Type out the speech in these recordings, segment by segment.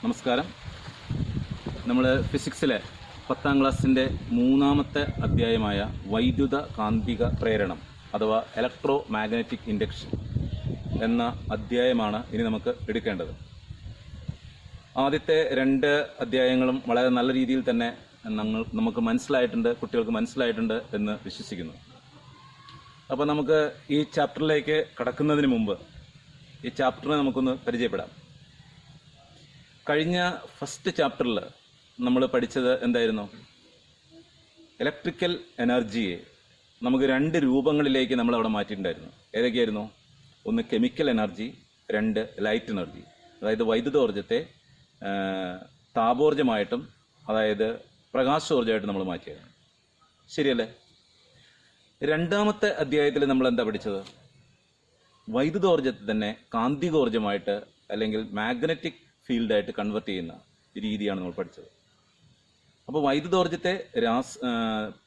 നമസ്കാരം. നമ്മൾ ഫിസിക്സിലെ 10ാം ക്ലാസ്സിൻ്റെ 3ാമത്തെ അധ്യായമായ വൈദ്യുത കാന്തിക പ്രേരണം അഥവാ ഇലക്ട്രോ മാഗ്നറ്റിക് ഇൻഡക്ഷൻ എന്ന അധ്യായമാണ് ഇനി നമുക്ക് എടുക്കേണ്ടത്. ആദ്യത്തെ 2 അധ്യായങ്ങളും വളരെ നല്ല രീതിയിൽ തന്നെ നമുക്ക് മനസ്സിലായിട്ടുണ്ട്, കുട്ടികൾക്ക് മനസ്സിലായിട്ടുണ്ട് എന്ന് വിശ്വസിക്കുന്നു. അപ്പോൾ നമുക്ക് ഈ ചാപ്റ്ററിലേക്ക് കടക്കുന്നതിന് മുമ്പ് ഈ ചാപ്റ്ററിനെ നമുക്കൊന്ന് പരിചയപ്പെടാം. കഴിഞ്ഞ ഫസ്റ്റ് ചാപ്റ്ററിൽ നമ്മൾ പഠിച്ചത് എന്തായിരുന്നു? ഇലക്ട്രിക്കൽ എനർജിയെ നമുക്ക് 2 രൂപങ്ങളിലേക്ക് നമ്മൾ അവിടെ മാറ്റിയിട്ടുണ്ടായിരുന്നു. ഏതൊക്കെയായിരുന്നു? ഒന്ന് കെമിക്കൽ എനർജി, 2 ലൈറ്റ് എനർജി. അതായത് വൈദ്യുതോർജ്ജത്തെ താപോർജ്ജമായിട്ടും അതായത് പ്രകാശോർജ്ജമായിട്ടും നമ്മൾ മാറ്റിയത്. ശരിയല്ലേ? 2ാമത്തെ അധ്യായത്തിൽ നമ്മൾ എന്താ പഠിച്ചത്? വൈദ്യുതോർജ്ജത്തെ തന്നെ കാന്തികോർജ്ജമായിട്ട് അല്ലെങ്കിൽ മാഗ്നറ്റിക് ഫീൽഡായിട്ട് കൺവെർട്ട് ചെയ്യുന്ന രീതിയാണ് നമ്മൾ പഠിച്ചത്. അപ്പോൾ വൈദ്യുതോർജ്ജത്തെ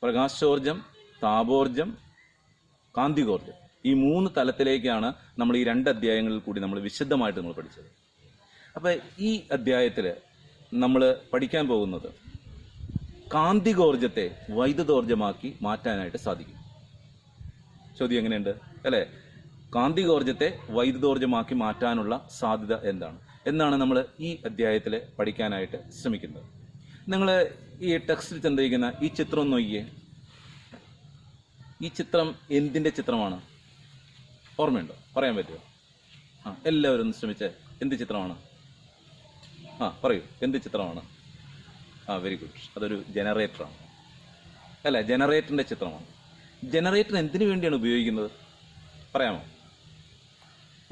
പ്രകാശോർജ്ജം, താപോർജ്ജം, കാന്തികോർജ്ജം, ഈ 3 തലത്തിലേക്കാണ് നമ്മൾ ഈ 2 അധ്യായങ്ങളിൽ കൂടി നമ്മൾ വിശദമായിട്ട് നമ്മൾ പഠിച്ചത്. അപ്പോൾ ഈ അധ്യായത്തിൽ നമ്മൾ പഠിക്കാൻ പോകുന്നത് കാന്തികോർജ്ജത്തെ വൈദ്യുതോർജ്ജമാക്കി മാറ്റാനായിട്ട് സാധിക്കും. ചോദ്യം എങ്ങനെയുണ്ട് അല്ലേ? കാന്തികോർജ്ജത്തെ വൈദ്യുതോർജ്ജമാക്കി മാറ്റാനുള്ള സാധ്യത എന്നാണ് നമ്മൾ ഈ അധ്യായത്തിൽ പഠിക്കാനായിട്ട് ശ്രമിക്കുന്നത്. നിങ്ങൾ ഈ ടെക്സ്റ്റിൽ തന്നിരിക്കുന്ന ഈ ചിത്രം നോക്കിയേ. ഈ ചിത്രം എന്തിൻ്റെ ചിത്രമാണ്? ഓർമ്മയുണ്ടോ? പറയാൻ പറ്റുമോ? എല്ലാവരും ഒന്ന് ശ്രമിച്ചേ. എന്ത് ചിത്രമാണ്? പറയൂ, എന്ത് ചിത്രമാണ്? Very good. അതൊരു ജനറേറ്ററാണ് അല്ലേ? ജനറേറ്ററിൻ്റെ ചിത്രമാണ്. ജനറേറ്റർ എന്തിനു വേണ്ടിയാണ് ഉപയോഗിക്കുന്നത്? പറയാമോ?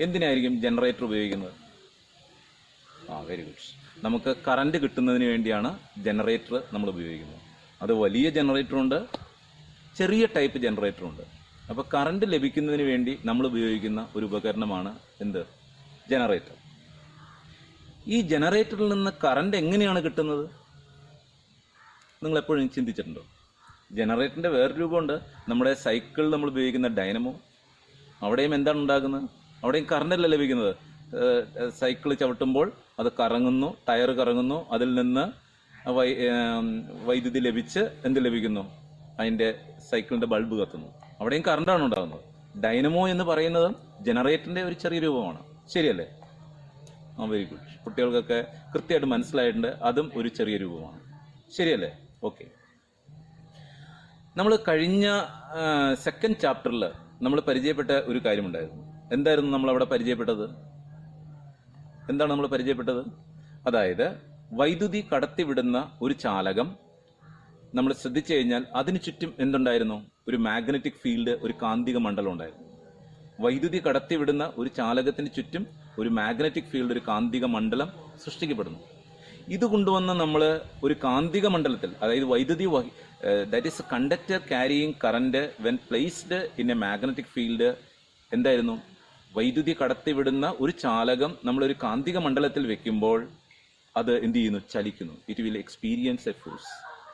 എന്തിനായിരിക്കും ജനറേറ്റർ ഉപയോഗിക്കുന്നത്? Very good. നമുക്ക് കറണ്ട് കിട്ടുന്നതിന് വേണ്ടിയാണ് ജനറേറ്റർ നമ്മൾ ഉപയോഗിക്കുന്നത്. അത് വലിയ ജനറേറ്ററുണ്ട്, ചെറിയ ടൈപ്പ് ജനറേറ്ററുണ്ട്. അപ്പോൾ കറണ്ട് ലഭിക്കുന്നതിന് വേണ്ടി നമ്മൾ ഉപയോഗിക്കുന്ന ഒരു ഉപകരണമാണ് എന്ത്? ജനറേറ്റർ. ഈ ജനറേറ്ററിൽ നിന്ന് കറണ്ട് എങ്ങനെയാണ് കിട്ടുന്നത്? നിങ്ങൾ എപ്പോഴും ചിന്തിച്ചിട്ടുണ്ടോ? ജനറേറ്ററിൻ്റെ വേറൊരു രൂപമുണ്ട്. നമ്മുടെ സൈക്കിളിൽ നമ്മൾ ഉപയോഗിക്കുന്ന ഡൈനമോ, അവിടെയും എന്താണ് ഉണ്ടാകുന്നത്? അവിടെയും കറണ്ടല്ല ലഭിക്കുന്നത്. സൈക്കിൾ ചവിട്ടുമ്പോൾ അത് കറങ്ങുന്നു, ടയർ കറങ്ങുന്നു, അതിൽ നിന്ന് വൈദ്യുതി ലഭിച്ച് എന്ത് ലഭിക്കുന്നു? അതിൻ്റെ സൈക്കിളിൻ്റെ ബൾബ് കത്തുന്നു. അവിടെയും കറണ്ടാണ് ഉണ്ടാകുന്നത്. ഡൈനമോ എന്ന് പറയുന്നത് ജനറേറ്ററിൻ്റെ ഒരു ചെറിയ രൂപമാണ്. ശരിയല്ലേ? Very good. കുട്ടികൾക്കൊക്കെ കൃത്യമായിട്ട് മനസ്സിലായിട്ടുണ്ട്. അതും ഒരു ചെറിയ രൂപമാണ്. ശരിയല്ലേ? ഓക്കെ. നമ്മൾ കഴിഞ്ഞ 2nd ചാപ്റ്ററിൽ നമ്മൾ പരിചയപ്പെട്ട ഒരു കാര്യമുണ്ടായിരുന്നു. എന്തായിരുന്നു നമ്മൾ അവിടെ പരിചയപ്പെട്ടത്? എന്താണ് നമ്മൾ പരിചയപ്പെട്ടത്? അതായത് വൈദ്യുതി കടത്തിവിടുന്ന ഒരു ചാലകം നമ്മൾ ശ്രദ്ധിച്ചു കഴിഞ്ഞാൽ അതിന് ചുറ്റും എന്തുണ്ടായിരുന്നു? ഒരു മാഗ്നറ്റിക് ഫീൽഡ്, ഒരു കാന്തിക മണ്ഡലം ഉണ്ടായിരുന്നു. വൈദ്യുതി കടത്തിവിടുന്ന ഒരു ചാലകത്തിന് ചുറ്റും ഒരു മാഗ്നറ്റിക് ഫീൽഡ്, ഒരു കാന്തിക മണ്ഡലം സൃഷ്ടിക്കപ്പെടുന്നു. ഇത് കൊണ്ടുവന്ന് നമ്മൾ ഒരു കാന്തിക മണ്ഡലത്തിൽ, അതായത് വൈദ്യുതി that is conductor carrying current when placed in a magnetic field, എന്തായിരുന്നു? വൈദ്യുതി കടത്തിവിടുന്ന ഒരു ചാലകം നമ്മളൊരു കാന്തിക മണ്ഡലത്തിൽ വെക്കുമ്പോൾ അത് എന്ത് ചെയ്യുന്നു? ചലിക്കുന്നു. It will experience a force.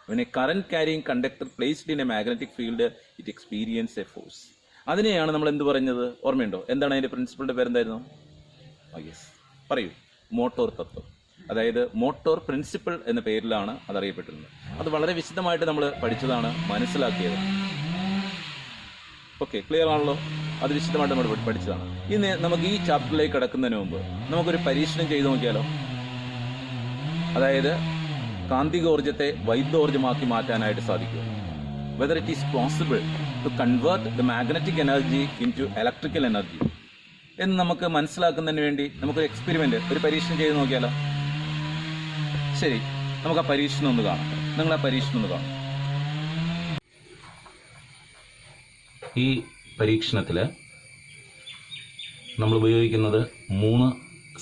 When a current carrying conductor placed in a magnetic field it experience a force. അതിനെയാണ് നമ്മൾ എന്ത് പറഞ്ഞത്? ഓർമ്മയുണ്ടോ? എന്താണ് അതിന്റെ പ്രിൻസിപ്പിളിന്റെ പേരെന്തായിരുന്നു? യെസ്, പറയൂ. മോട്ടോർ തത്വം. അതായത് മോട്ടോർ പ്രിൻസിപ്പിൾ എന്ന പേരിലാണ് അതറിയപ്പെട്ടിരുന്നത്. അത് വളരെ വിശദമായിട്ട് നമ്മൾ പഠിച്ചതാണ്, മനസ്സിലാക്കിയത്. ഓക്കെ, ക്ലിയർ ആണല്ലോ? അത് വിശദമായിട്ട് നമ്മൾ പഠിച്ചതാണ്. ഇന്ന് നമുക്ക് ഈ ചാപ്റ്ററിലേക്ക് കടക്കുന്നതിന് മുമ്പ് നമുക്കൊരു പരീക്ഷണം ചെയ്തു നോക്കിയാലോ? അതായത് കാന്തികോർജ്ജത്തെ വൈദ്യുതോർജ്ജമാക്കി മാറ്റാനായിട്ട് സാധിക്കും. Whether it is possible to convert the magnetic energy into electrical energy എന്ന് നമുക്ക് മനസ്സിലാക്കുന്നതിന് വേണ്ടി നമുക്കൊരു എക്സ്പെരിമെന്റ്, ഒരു പരീക്ഷണം ചെയ്ത് നോക്കിയാലോ? ശരി, നമുക്ക് ആ പരീക്ഷണം ഒന്ന് കാണാം. നിങ്ങൾ ആ പരീക്ഷണം ഒന്ന് കാണാം. ഈ പരീക്ഷണത്തിൽ നമ്മൾ ഉപയോഗിക്കുന്നത് 3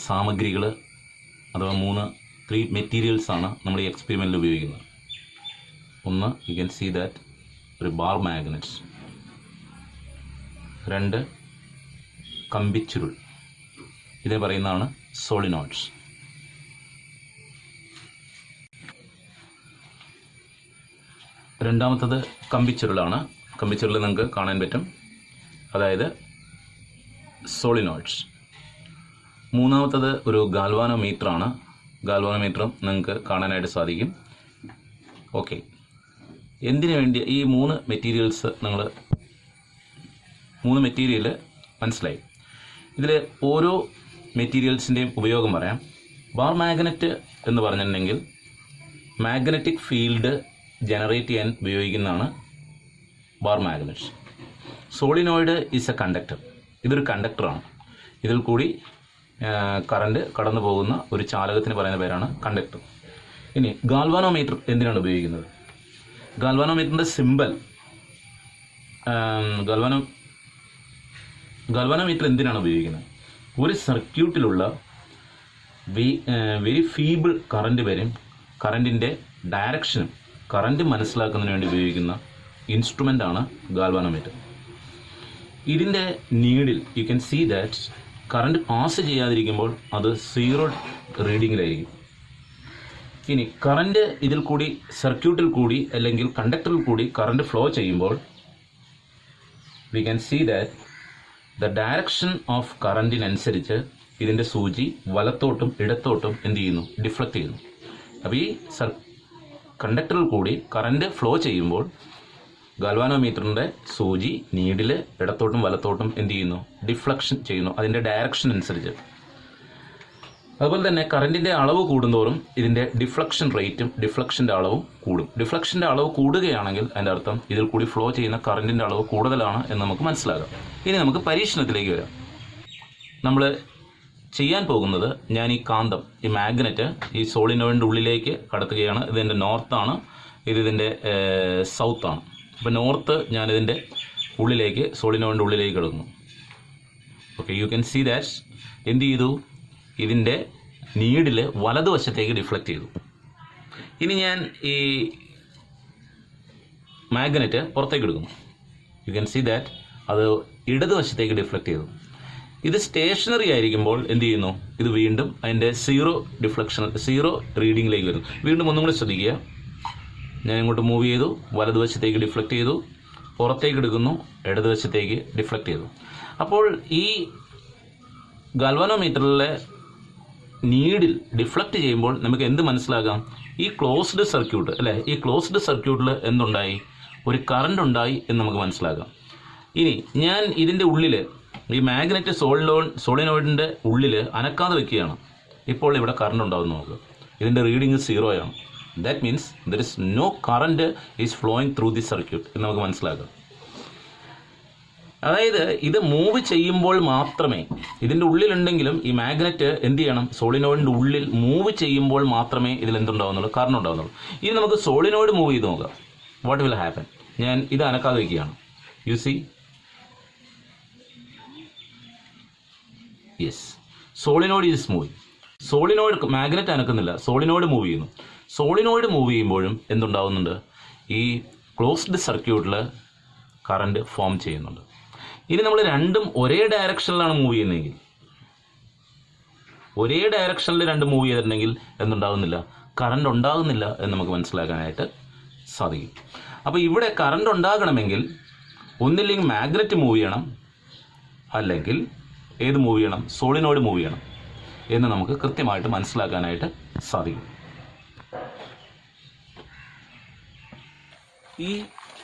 സാമഗ്രികൾ അഥവാ 3 മെറ്റീരിയൽസ് ആണ് നമ്മൾ ഈ എക്സ്പെരിമെൻറ്റിൽ ഉപയോഗിക്കുന്നത്. ഒന്ന്, യു ക്യാൻ സീ ദാറ്റ്, ഒരു ബാർ മാഗ്നറ്റ്. 2 കമ്പിച്ചുരുൾ, ഇതേ പറയുന്നതാണ് സോളിനോയിഡ്സ്. രണ്ടാമത്തത് കമ്പിച്ചുരുളാണ്. കമ്പിച്ചുരുൾ നിങ്ങൾക്ക് കാണാൻ പറ്റും, അതായത് സോളിനോയിഡ്സ്. മൂന്നാമത്തത് ഒരു ഗാൽവാനോമീറ്ററാണ്. ഗാൽവാനോമീറ്ററും നിങ്ങൾക്ക് കാണാനായിട്ട് സാധിക്കും. ഓക്കെ, എന്തിനു വേണ്ടി ഈ മൂന്ന് മെറ്റീരിയൽ മനസ്സിലായി. ഇതിൽ ഓരോ മെറ്റീരിയൽസിൻ്റെയും ഉപയോഗം പറയാം. ബാർ മാഗ്നറ്റ് എന്ന് പറഞ്ഞിട്ടുണ്ടെങ്കിൽ മാഗ്നറ്റിക് ഫീൽഡ് ജനറേറ്റ് ചെയ്യാൻ ഉപയോഗിക്കുന്നതാണ് bar magnet. Solenoid is A conductor. ഇതൊരു കണ്ടക്ടറാണ്. ഇതിൽ കൂടി കറണ്ട് കടന്നു പോകുന്ന ഒരു ചാലകത്തിന് പറയുന്ന പേരാണ് കണ്ടക്ടർ. ഇനി ഗാൽവാനോമീറ്റർ എന്തിനാണ് ഉപയോഗിക്കുന്നത്? ഗാൽവാനോമീറ്ററിൻ്റെ സിമ്പൽ, ഗാൽവാനോമീറ്റർ എന്തിനാണ് ഉപയോഗിക്കുന്നത്? ഒരു സർക്യൂട്ടിലുള്ള വെരി ഫീബിൾ കറണ്ട് വരും, കറണ്ടിൻ്റെ ഡയറക്ഷനും കറണ്ട് മനസ്സിലാക്കുന്നതിന് വേണ്ടി ഉപയോഗിക്കുന്ന ഇൻസ്ട്രുമെൻ്റാണ് ഗാൽവാനോമീറ്റർ. ഇതിൻ്റെ needle you can see that current pass ചെയ്യാതിരിക്കുമ്പോൾ അത് 0 റീഡിങ്ങിലായിരിക്കും. ഇനി കറണ്ട് ഇതിൽ കൂടി സർക്യൂട്ടിൽ കൂടി അല്ലെങ്കിൽ കണ്ടക്ടറിൽ കൂടി കറണ്ട് ഫ്ലോ ചെയ്യുമ്പോൾ we can see that the direction of കറണ്ടിനനുസരിച്ച് ഇതിൻ്റെ സൂചി വലത്തോട്ടും ഇടത്തോട്ടും എന്ത് ചെയ്യുന്നു? ഡിഫ്ലക്റ്റ് ചെയ്യുന്നു. അപ്പോൾ ഈ കണ്ടക്ടറിൽ കൂടി കറണ്ട് ഫ്ലോ ചെയ്യുമ്പോൾ ഗാൽവാനോമീറ്ററിൻ്റെ സൂചി നീഡിൽ ഇടത്തോട്ടും വലത്തോട്ടും എന്ത് ചെയ്യുന്നു? ഡിഫ്ലക്ഷൻ ചെയ്യുന്നു, അതിൻ്റെ ഡയറക്ഷൻ അനുസരിച്ച്. അതുപോലെ തന്നെ കറണ്ടിൻ്റെ അളവ് കൂടുന്തോറും ഇതിൻ്റെ ഡിഫ്ലക്ഷൻ റേറ്റും ഡിഫ്ലക്ഷൻ്റെ അളവും കൂടും. ഡിഫ്ലക്ഷൻ്റെ അളവ് കൂടുകയാണെങ്കിൽ അതിൻ്റെ അർത്ഥം ഇതിൽ കൂടി ഫ്ലോ ചെയ്യുന്ന കറണ്ടിൻ്റെ അളവ് കൂടുതലാണ് എന്ന് നമുക്ക് മനസ്സിലാകാം. ഇനി നമുക്ക് പരീക്ഷണത്തിലേക്ക് വരാം. നമ്മൾ ചെയ്യാൻ പോകുന്നത്, ഞാൻ ഈ കാന്തം, ഈ മാഗ്നറ്റ് ഈ സോളിനോയിഡിൻ്റെ ഉള്ളിലേക്ക് കടത്തുകയാണ്. ഇതിൻ്റെ നോർത്താണ്, ഇതിൻ്റെ സൗത്താണ്. അപ്പോൾ നോർത്ത് ഞാനിതിൻ്റെ ഉള്ളിലേക്ക്, സോളിനോയിഡിൻ്റെ ഉള്ളിലേക്ക് കിടക്കുന്നു. Okay, you can see that എന്ത് ചെയ്തു? ഇതിൻ്റെ നീഡിൽ വലതുവശത്തേക്ക് ഡിഫ്ലക്റ്റ് ചെയ്തു. ഇനി ഞാൻ ഈ മാഗ്നറ്റ് പുറത്തേക്ക് എടുക്കുന്നു. യു ക്യാൻ സീ ദാറ്റ് അത് ഇടതുവശത്തേക്ക് ഡിഫ്ലക്റ്റ് ചെയ്തു. ഇത് സ്റ്റേഷനറി ആയിരിക്കുമ്പോൾ എന്ത് ചെയ്യുന്നു? ഇത് വീണ്ടും അതിൻ്റെ 0 റീഡിങ്ങിലേക്ക് വരുന്നു. വീണ്ടും ഒന്നും കൂടി ശ്രദ്ധിക്കുക. ഞാൻ ഇങ്ങോട്ട് മൂവ് ചെയ്തു, വലതുവശത്തേക്ക് ഡിഫ്ലക്റ്റ് ചെയ്തു, പുറത്തേക്ക് എടുക്കുന്നു, ഇടതുവശത്തേക്ക് ഡിഫ്ലക്റ്റ് ചെയ്തു. അപ്പോൾ ഈ ഗാൽവാനോമീറ്ററിലെ നീഡിൽ ഡിഫ്ലക്റ്റ് ചെയ്യുമ്പോൾ നമുക്ക് എന്ത് മനസ്സിലാക്കാം? ഈ ക്ലോസ്ഡ് സർക്യൂട്ട് അല്ലേ, ഈ ക്ലോസ്ഡ് സർക്യൂട്ടിൽ എന്തുണ്ടായി? ഒരു കറണ്ട് ഉണ്ടായി എന്ന് നമുക്ക് മനസ്സിലാക്കാം. ഇനി ഞാൻ ഇതിൻ്റെ ഉള്ളിൽ ഈ മാഗ്നറ്റ് സോളിനോയിഡിൻ്റെ ഉള്ളിൽ അനക്കാതെ വെക്കുകയാണ്. ഇപ്പോൾ ഇവിടെ കറണ്ട് ഉണ്ടാവും നോക്കുക. ഇതിൻ്റെ റീഡിങ് 0 ആണ്. That means there is no current is flowing through the circuit എന്ന് നമുക്ക് മനസ്സിലാക്കാം. അതായത് ഇത് മൂവ് ചെയ്യുമ്പോൾ മാത്രമേ, ഇതിൻ്റെ ഉള്ളിലുണ്ടെങ്കിലും ഈ മാഗ്നറ്റ് എന്ത് ചെയ്യണം? സോളിനോയിഡിൻ്റെ ഉള്ളിൽ മൂവ് ചെയ്യുമ്പോൾ മാത്രമേ ഇതിൽ എന്തുണ്ടാവുന്നുള്ളൂ? കറണ്ട് ഉണ്ടാവുന്നുള്ളൂ. ഇനി നമുക്ക് സോളിനോയിഡ് മൂവ് ചെയ്ത് നോക്കാം. What will happen? ഞാൻ ഇത് അനക്കാതെ വയ്ക്കുകയാണ്. You see, yes, solenoid is moving. Solenoid, magnet അനക്കുന്നില്ല, സോളിനോയിഡ് മൂവ് ചെയ്യുന്നു. സോളിനോയിഡ് മൂവ് ചെയ്യുമ്പോഴും എന്തുണ്ടാവുന്നുണ്ട്? ഈ ക്ലോസ്ഡ് സർക്യൂട്ടിൽ കറണ്ട് ഫോം ചെയ്യുന്നുണ്ട്. ഇനി നമ്മൾ രണ്ടും ഒരേ ഡയറക്ഷനിലാണ് മൂവ് ചെയ്യുന്നതെങ്കിൽ, ഒരേ ഡയറക്ഷനിൽ രണ്ടും മൂവ് ചെയ്തിട്ടുണ്ടെങ്കിൽ എന്തുണ്ടാകുന്നില്ല? കറണ്ട് ഉണ്ടാകുന്നില്ല എന്ന് നമുക്ക് മനസ്സിലാക്കാനായിട്ട് സാധിക്കും. അപ്പോൾ ഇവിടെ കറണ്ട് ഉണ്ടാകണമെങ്കിൽ ഒന്നില്ലെങ്കിൽ മാഗ്നറ്റ് മൂവ് ചെയ്യണം, അല്ലെങ്കിൽ ഏത് മൂവ് ചെയ്യണം? സോളിനോയിഡ് മൂവ് ചെയ്യണം എന്ന് നമുക്ക് കൃത്യമായിട്ട് മനസ്സിലാക്കാനായിട്ട് സാധിക്കും. ഈ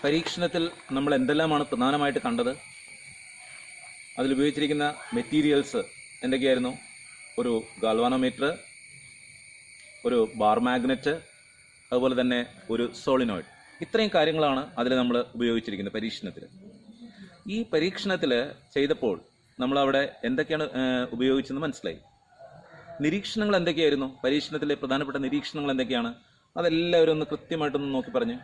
പരീക്ഷണത്തിൽ നമ്മൾ എന്തെല്ലാമാണ് പ്രധാനമായിട്ട് കണ്ടത്? അതിലുപയോഗിച്ചിരിക്കുന്ന മെറ്റീരിയൽസ് എന്തൊക്കെയായിരുന്നു? ഒരു ഗാൽവാനോമീറ്റർ, ഒരു ബാർ മാഗ്നറ്റ്, അതുപോലെ തന്നെ ഒരു സോളിനോയിഡ്. ഇത്രയും കാര്യങ്ങളാണ് അതിൽ നമ്മൾ ഉപയോഗിച്ചിരിക്കുന്നത് പരീക്ഷണത്തിൽ. ഈ പരീക്ഷണത്തിൽ ചെയ്തപ്പോൾ നമ്മളവിടെ എന്തൊക്കെയാണ് ഉപയോഗിച്ചെന്ന് മനസ്സിലായി. നിരീക്ഷണങ്ങൾ എന്തൊക്കെയായിരുന്നു? പരീക്ഷണത്തിലെ പ്രധാനപ്പെട്ട നിരീക്ഷണങ്ങൾ എന്തൊക്കെയാണ്? അതെല്ലാവരും ഒന്ന് കൃത്യമായിട്ടൊന്ന് നോക്കി പറഞ്ഞു.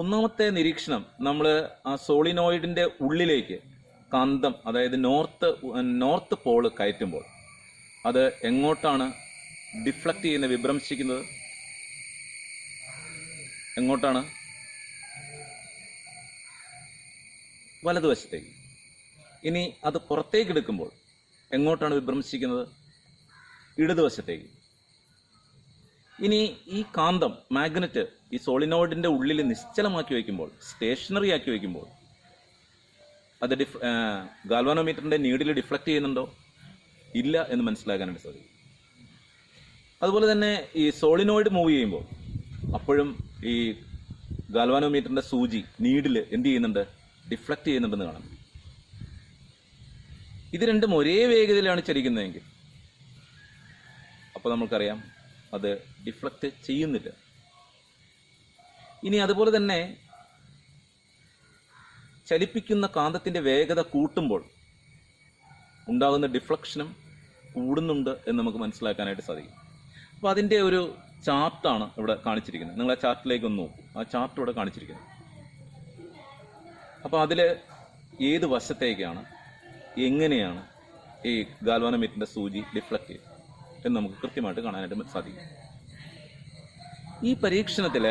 ഒന്നാമത്തെ നിരീക്ഷണം, നമ്മൾ ആ സോളിനോയിഡിൻ്റെ ഉള്ളിലേക്ക് കാന്തം, അതായത് നോർത്ത് പോള് കയറ്റുമ്പോൾ അത് എങ്ങോട്ടാണ് ഡിഫ്ലക്റ്റ് ചെയ്യുന്നത്, വിഭ്രംശിക്കുന്നത്? എങ്ങോട്ടാണ്? വലതുവശത്തേക്ക്. ഇനി അത് പുറത്തേക്ക് എടുക്കുമ്പോൾ എങ്ങോട്ടാണ് വിഭ്രംശിക്കുന്നത്? ഇടതുവശത്തേക്ക്. ഇനി ഈ കാന്തം, മാഗ്നറ്റ് ഈ സോളിനോയിഡിൻ്റെ ഉള്ളിൽ നിശ്ചലമാക്കി വയ്ക്കുമ്പോൾ, സ്റ്റേഷനറി ആക്കി വയ്ക്കുമ്പോൾ അത് ഗാൽവാനോമീറ്ററിൻ്റെ നീഡിൽ ഡിഫ്ലക്റ്റ് ചെയ്യുന്നുണ്ടോ? ഇല്ല എന്ന് മനസ്സിലാക്കാനായിട്ട് സാധിക്കും. അതുപോലെ തന്നെ ഈ സോളിനോയിഡ് മൂവ് ചെയ്യുമ്പോൾ അപ്പോഴും ഈ ഗാൽവാനോമീറ്ററിന്റെ സൂചി നീഡിൽ എന്ത് ചെയ്യുന്നുണ്ട്? ഡിഫ്ലക്ട് ചെയ്യുന്നുണ്ടെന്ന് കാണാം. ഇത് രണ്ടും ഒരേ വേഗതയിലാണ് ചലിക്കുന്നതെങ്കിൽ അപ്പോൾ നമുക്കറിയാം അത് ഡിഫ്ലക്ട് ചെയ്യുന്നില്ല. ഇനി അതുപോലെ തന്നെ ചലിപ്പിക്കുന്ന കാന്തത്തിന്റെ വേഗത കൂട്ടുമ്പോൾ ഉണ്ടാകുന്ന ഡിഫ്ലക്ഷനും കൂടുന്നുണ്ട് എന്ന് നമുക്ക് മനസ്സിലാക്കാനായിട്ട് സാധിക്കും. അപ്പോൾ അതിൻ്റെ ഒരു ചാർട്ടാണ് ഇവിടെ കാണിച്ചിരിക്കുന്നത്. നിങ്ങൾ ആ ചാർട്ടിലേക്ക് ഒന്ന് നോക്കൂ. ആ ചാർട്ട് ഇവിടെ കാണിച്ചിരിക്കുന്നത്. അപ്പോൾ അതിൽ ഏത് വശത്തേക്കാണ് എങ്ങനെയാണ് ഈ ഗാൽവാനോമീറ്ററിന്റെ സൂചി ഡിഫ്ലക്ട് ചെയ്യുന്നത് എന്ന് നമുക്ക് കൃത്യമായിട്ട് കാണാനായിട്ട് സാധിക്കും. ഈ പരീക്ഷണത്തിൽ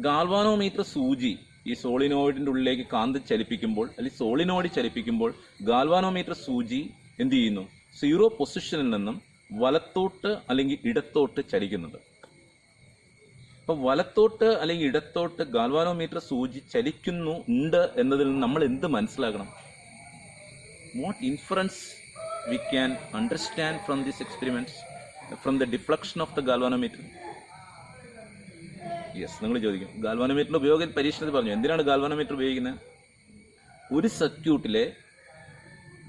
ഗാൽവാനോമീറ്റർ സൂചി ഈ സോളിനോയിഡിന്റെ ഉള്ളിലേക്ക് കാന്ത് ചലിപ്പിക്കുമ്പോൾ അല്ലെങ്കിൽ സോളിനോയിഡ് ചലിപ്പിക്കുമ്പോൾ ഗാൽവാനോമീറ്റർ സൂചി എന്ത് ചെയ്യുന്നു? 0 പൊസിഷനിൽ നിന്നും വലത്തോട്ട് അല്ലെങ്കിൽ ഇടത്തോട്ട് ചലിക്കുന്നുണ്ട്. അപ്പൊ വലത്തോട്ട് അല്ലെങ്കിൽ ഇടത്തോട്ട് ഗാൽവാനോമീറ്റർ സൂചി ചലിക്കുന്നുണ്ട് എന്നതിൽ നിന്ന് നമ്മൾ എന്ത് മനസ്സിലാക്കണം? What inference we can understand from this experiments from the deflection of the galvanometer? Yes, നിങ്ങൾ ചോദിക്കും ഗാൽവാനോമീറ്ററിന്റെ ഉപയോഗം പരീക്ഷണത്തിൽ പറഞ്ഞു. എന്തിനാണ് ഗാൽവാനോമീറ്റർ ഉപയോഗിക്കുന്നത്? ഒരു സർക്യൂട്ടിലെ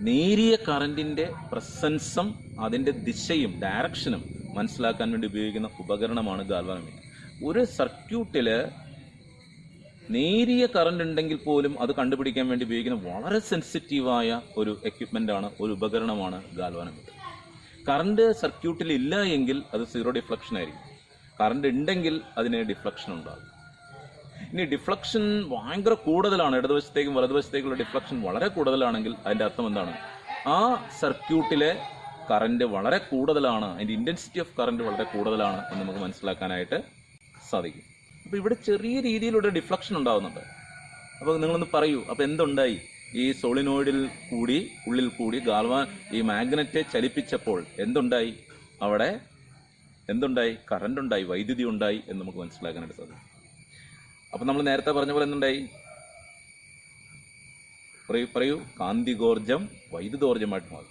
നേരിയ കറന്റിന്റെ പ്രസൻസും അതിന്റെ ദിശയും ഡയറക്ഷനും മനസ്സിലാക്കാൻ വേണ്ടി ഉപയോഗിക്കുന്ന ഉപകരണമാണ് ഗാൽവാനോമീറ്റർ. ഒരു സർക്യൂട്ടില് നേരിയ കറണ്ട് ഉണ്ടെങ്കിൽ പോലും അത് കണ്ടുപിടിക്കാൻ വേണ്ടി ഉപയോഗിക്കുന്ന വളരെ സെൻസിറ്റീവായ ഒരു എക്യുപ്മെന്റ് ആണ്, ഒരു ഉപകരണമാണ് ഗാൽവാനോമീറ്റർ. കറണ്ട് സർക്യൂട്ടിൽ ഇല്ല എങ്കിൽ അത് 0 ഡിഫ്ലക്ഷൻ ആയിരിക്കും. കറണ്ട് ഉണ്ടെങ്കിൽ അതിന് ഡിഫ്ലക്ഷൻ ഉണ്ടാകും. ഇനി ഡിഫ്ലക്ഷൻ ഭയങ്കര കൂടുതലാണ്, ഇടതുവശത്തേക്കും വലതുവശത്തേക്കുള്ള ഡിഫ്ലക്ഷൻ വളരെ കൂടുതലാണെങ്കിൽ അതിന്റെ അർത്ഥം എന്താണ്? ആ സർക്യൂട്ടിലെ കറന്റ് വളരെ കൂടുതലാണ്, അതിന്റെ ഇന്റൻസിറ്റി ഓഫ് കറന്റ് വളരെ കൂടുതലാണ് എന്ന് നമുക്ക് മനസ്സിലാക്കാനായിട്ട് സാധിക്കും. അപ്പൊ ഇവിടെ ചെറിയ രീതിയിലുള്ള ഡിഫ്ലക്ഷൻ ഉണ്ടാകുന്നുണ്ട്. അപ്പൊ നിങ്ങളൊന്ന് പറയൂ, അപ്പൊ എന്തുണ്ടായി? ഈ സോളിനോയിഡിൽ കൂടി ഉള്ളിൽ കൂടി ഈ മാഗ്നറ്റ് ചലിപ്പിച്ചപ്പോൾ എന്തുണ്ടായി? അവിടെ എന്തുണ്ടായി? കറണ്ട് ഉണ്ടായി, വൈദ്യുതി ഉണ്ടായി എന്ന് നമുക്ക് മനസ്സിലാക്കാനായിട്ട് സാധിക്കും. അപ്പൊ നമ്മൾ നേരത്തെ പറഞ്ഞ പോലെ എന്തുണ്ടായി? പറയൂ. കാന്തികോർജം വൈദ്യുതോർജമായിട്ട് മാറി.